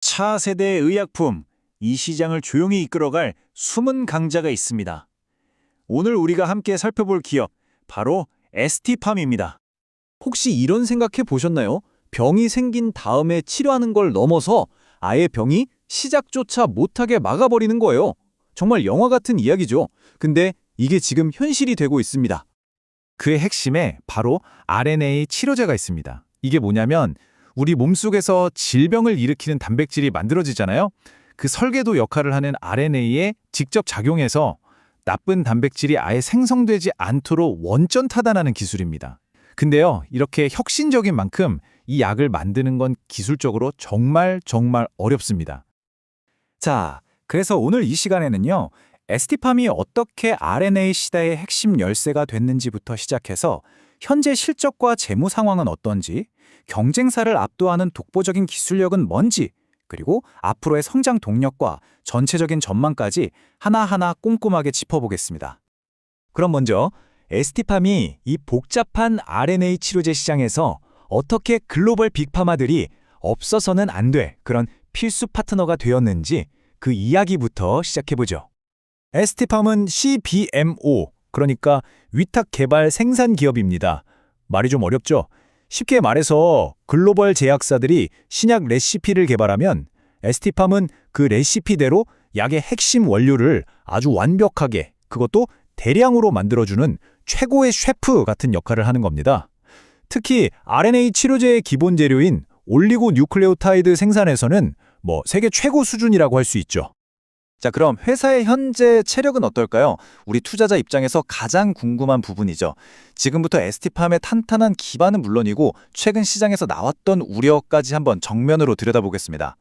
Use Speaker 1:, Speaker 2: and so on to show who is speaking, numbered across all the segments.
Speaker 1: 차세대 의약품, 이 시장을 조용히 이끌어갈 숨은 강자가 있습니다. 오늘 우리가 함께 살펴볼 기업, 바로 ST팜입니다.
Speaker 2: 혹시 이런 생각해 보셨나요? 병이 생긴 다음에 치료하는 걸 넘어서 아예 병이 시작조차 못하게 막아버리는 거예요. 정말 영화 같은 이야기죠. 근데 이게 지금 현실이 되고 있습니다.
Speaker 3: 그의 핵심에 바로 RNA 치료제가 있습니다. 이게 뭐냐면 우리 몸속에서 질병을 일으키는 단백질이 만들어지잖아요. 그 설계도 역할을 하는 RNA에 직접 작용해서 나쁜 단백질이 아예 생성되지 않도록 원전 타단하는 기술입니다. 근데요, 이렇게 혁신적인 만큼 이 약을 만드는 건 기술적으로 정말 어렵습니다.
Speaker 4: 자, 그래서 오늘 이 시간에는요, ST팜이 어떻게 RNA 시대의 핵심 열쇠가 됐는지부터 시작해서 현재 실적과 재무 상황은 어떤지, 경쟁사를 압도하는 독보적인 기술력은 뭔지, 그리고 앞으로의 성장 동력과 전체적인 전망까지 하나하나 꼼꼼하게 짚어보겠습니다. 그럼 먼저 ST팜이 이 복잡한 RNA 치료제 시장에서 어떻게 글로벌 빅파마들이 없어서는 안 돼 그런 필수 파트너가 되었는지 그 이야기부터 시작해보죠. ST팜은 CDMO, 그러니까 위탁 개발 생산 기업입니다. 말이 좀 어렵죠? 쉽게 말해서 글로벌 제약사들이 신약 레시피를 개발하면 ST팜은 그 레시피대로 약의 핵심 원료를 아주 완벽하게, 그것도 대량으로 만들어주는 최고의 셰프 같은 역할을 하는 겁니다. 특히 RNA 치료제의 기본 재료인 올리고뉴클레오타이드 생산에서는 세계 최고 수준이라고 할 수 있죠. 자, 그럼 회사의 현재 체력은 어떨까요? 우리 투자자 입장에서 가장 궁금한 부분이죠. 지금부터 ST팜의 탄탄한 기반은 물론이고 최근 시장에서 나왔던 우려까지 한번 정면으로 들여다보겠습니다.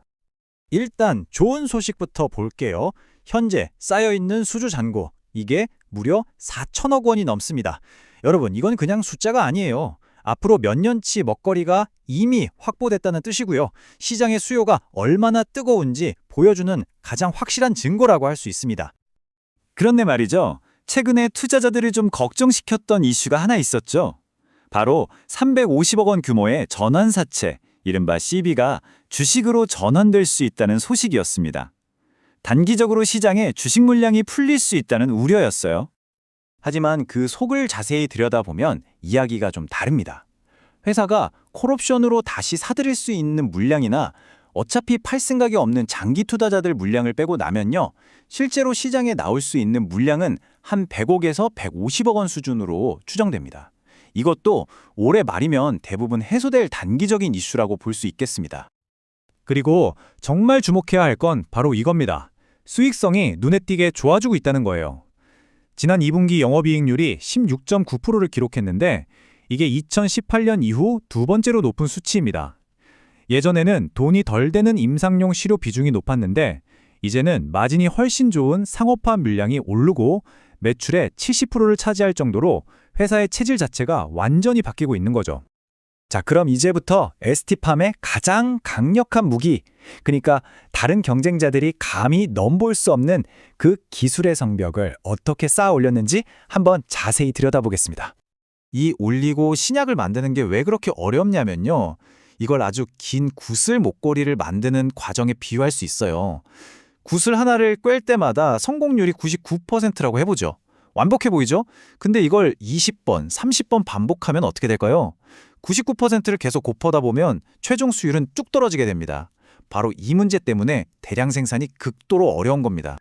Speaker 4: 일단 좋은 소식부터 볼게요. 현재 쌓여있는 수주 잔고, 이게 무려 4천억 원이 넘습니다. 여러분, 이건 그냥 숫자가 아니에요. 앞으로 몇 년치 먹거리가 이미 확보됐다는 뜻이고요. 시장의 수요가 얼마나 뜨거운지 보여주는 가장 확실한 증거라고 할 수 있습니다. 그런데 말이죠. 최근에 투자자들을 좀 걱정시켰던 이슈가 하나 있었죠. 바로 350억 원 규모의 전환사채, 이른바 CB가 주식으로 전환될 수 있다는 소식이었습니다. 단기적으로 시장에 주식 물량이 풀릴 수 있다는 우려였어요. 하지만 그 속을 자세히 들여다보면 이야기가 좀 다릅니다. 회사가 콜옵션으로 다시 사들일 수 있는 물량이나 어차피 팔 생각이 없는 장기 투자자들 물량을 빼고 나면요, 실제로 시장에 나올 수 있는 물량은 한 100억에서 150억 원 수준으로 추정됩니다. 이것도 올해 말이면 대부분 해소될 단기적인 이슈라고 볼 수 있겠습니다. 그리고 정말 주목해야 할 건 바로 이겁니다. 수익성이 눈에 띄게 좋아지고 있다는 거예요. 지난 2분기 영업이익률이 16.9%를 기록했는데 이게 2018년 이후 두 번째로 높은 수치입니다. 예전에는 돈이 덜 되는 임상용 시료 비중이 높았는데 이제는 마진이 훨씬 좋은 상업화 물량이 오르고 매출의 70%를 차지할 정도로 회사의 체질 자체가 완전히 바뀌고 있는 거죠. 자, 그럼 이제부터 ST팜의 가장 강력한 무기, 그러니까 다른 경쟁자들이 감히 넘볼 수 없는 그 기술의 성벽을 어떻게 쌓아 올렸는지 한번 자세히 들여다보겠습니다. 이 올리고 신약을 만드는 게 왜 그렇게 어렵냐면요. 이걸 아주 긴 구슬 목걸이를 만드는 과정에 비유할 수 있어요. 구슬 하나를 꿰을 때마다 성공률이 99%라고 해보죠. 완벽해 보이죠? 근데 이걸 20번, 30번 반복하면 어떻게 될까요? 99%를 계속 곱하다 보면 최종 수율은 쭉 떨어지게 됩니다. 바로 이 문제 때문에 대량 생산이 극도로 어려운 겁니다.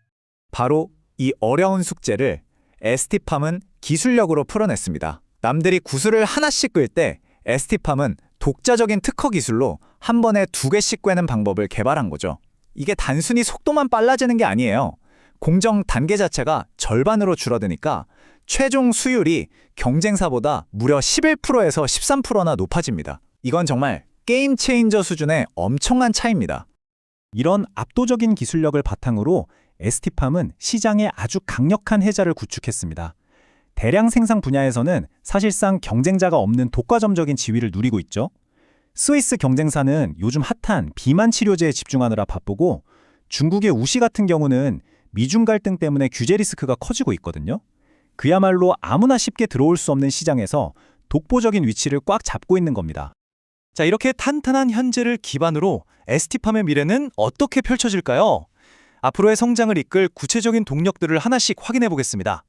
Speaker 4: 바로 이 어려운 숙제를 ST팜은 기술력으로 풀어냈습니다. 남들이 구슬을 하나씩 꿰을 때 ST팜은 독자적인 특허 기술로 한 번에 2개씩 꿰는 방법을 개발한 거죠. 이게 단순히 속도만 빨라지는 게 아니에요. 공정 단계 자체가 절반으로 줄어드니까 최종 수율이 경쟁사보다 무려 11%에서 13%나 높아집니다. 이건 정말 게임 체인저 수준의 엄청난 차이입니다. 이런 압도적인 기술력을 바탕으로 ST팜은 시장에 아주 강력한 해자를 구축했습니다. 대량 생산 분야에서는 사실상 경쟁자가 없는 독과점적인 지위를 누리고 있죠. 스위스 경쟁사는 요즘 핫한 비만 치료제에 집중하느라 바쁘고 중국의 우시 같은 경우는 미중 갈등 때문에 규제 리스크가 커지고 있거든요. 그야말로 아무나 쉽게 들어올 수 없는 시장에서 독보적인 위치를 꽉 잡고 있는 겁니다.
Speaker 5: 자, 이렇게 탄탄한 현재를 기반으로 ST팜의 미래는 어떻게 펼쳐질까요? 앞으로의 성장을 이끌 구체적인 동력들을 하나씩 확인해 보겠습니다.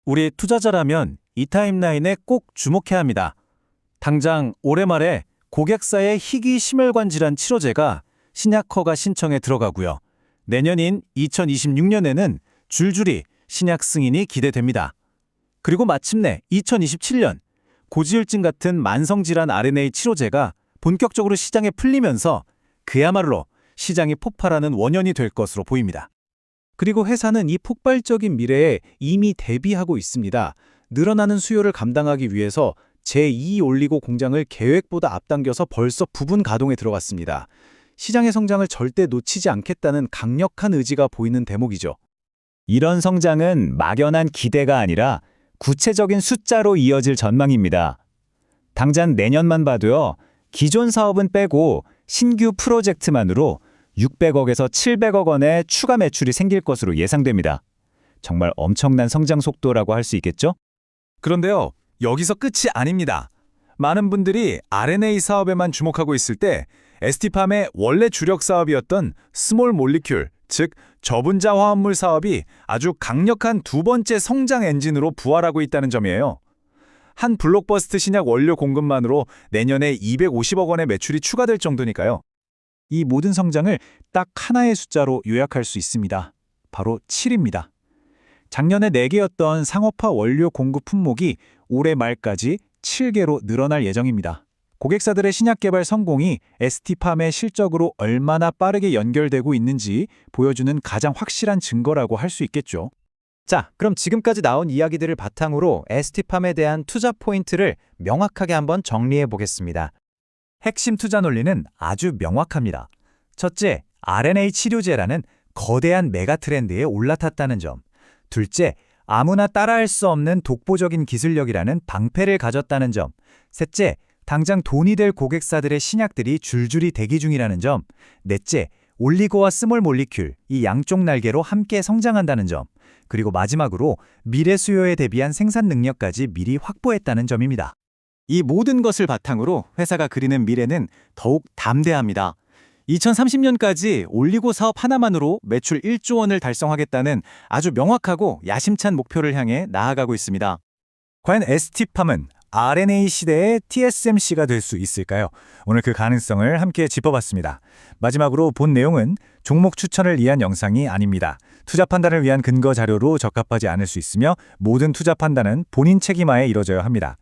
Speaker 5: 우리 투자자라면 이 타임라인에 꼭 주목해야 합니다. 당장 올해 말에 고객사의 희귀 심혈관 질환 치료제가 신약 허가 신청에 들어가고요. 내년인 2026년에는 줄줄이 신약 승인이 기대됩니다. 그리고 마침내 2027년 고지혈증 같은 만성질환 RNA 치료제가 본격적으로 시장에 풀리면서 그야말로 시장이 폭발하는 원년이 될 것으로 보입니다.
Speaker 2: 그리고 회사는 이 폭발적인 미래에 이미 대비하고 있습니다. 늘어나는 수요를 감당하기 위해서 제2 올리고 공장을 계획보다 앞당겨서 벌써 부분 가동에 들어갔습니다. 시장의 성장을 절대 놓치지 않겠다는 강력한 의지가 보이는 대목이죠.
Speaker 6: 이런 성장은 막연한 기대가 아니라 구체적인 숫자로 이어질 전망입니다. 당장 내년만 봐도요. 기존 사업은 빼고 신규 프로젝트만으로 600억에서 700억 원의 추가 매출이 생길 것으로 예상됩니다. 정말 엄청난 성장 속도라고 할 수 있겠죠?
Speaker 3: 그런데요, 여기서 끝이 아닙니다. 많은 분들이 RNA 사업에만 주목하고 있을 때 ST팜의 원래 주력 사업이었던 스몰 몰리큘, 즉 저분자 화합물 사업이 아주 강력한 두 번째 성장 엔진으로 부활하고 있다는 점이에요. 한 블록버스트 신약 원료 공급만으로 내년에 250억 원의 매출이 추가될 정도니까요.
Speaker 2: 이 모든 성장을 딱 하나의 숫자로 요약할 수 있습니다. 바로 7입니다. 작년에 4개였던 상업화 원료 공급 품목이 올해 말까지 7개로 늘어날 예정입니다. 고객사들의 신약 개발 성공이 ST팜의 실적으로 얼마나 빠르게 연결되고 있는지 보여주는 가장 확실한 증거라고 할 수 있겠죠.
Speaker 4: 자, 그럼 지금까지 나온 이야기들을 바탕으로 ST팜에 대한 투자 포인트를 명확하게 한번 정리해 보겠습니다. 핵심 투자 논리는 아주 명확합니다. 첫째, RNA 치료제라는 거대한 메가 트렌드에 올라탔다는 점. 둘째, 아무나 따라할 수 없는 독보적인 기술력이라는 방패를 가졌다는 점. 셋째, 당장 돈이 될 고객사들의 신약들이 줄줄이 대기 중이라는 점. 넷째, 올리고와 스몰 몰리큘, 이 양쪽 날개로 함께 성장한다는 점. 그리고 마지막으로 미래 수요에 대비한 생산 능력까지 미리 확보했다는 점입니다.
Speaker 5: 이 모든 것을 바탕으로 회사가 그리는 미래는 더욱 담대합니다. 2030년까지 올리고 사업 하나만으로 매출 1조 원을 달성하겠다는 아주 명확하고 야심찬 목표를 향해 나아가고 있습니다. 과연 ST팜은 RNA 시대의 TSMC가 될 수 있을까요? 오늘 그 가능성을 함께 짚어봤습니다. 마지막으로 본 내용은 종목 추천을 위한 영상이 아닙니다. 투자 판단을 위한 근거 자료로 적합하지 않을 수 있으며 모든 투자 판단은 본인 책임하에 이루어져야 합니다.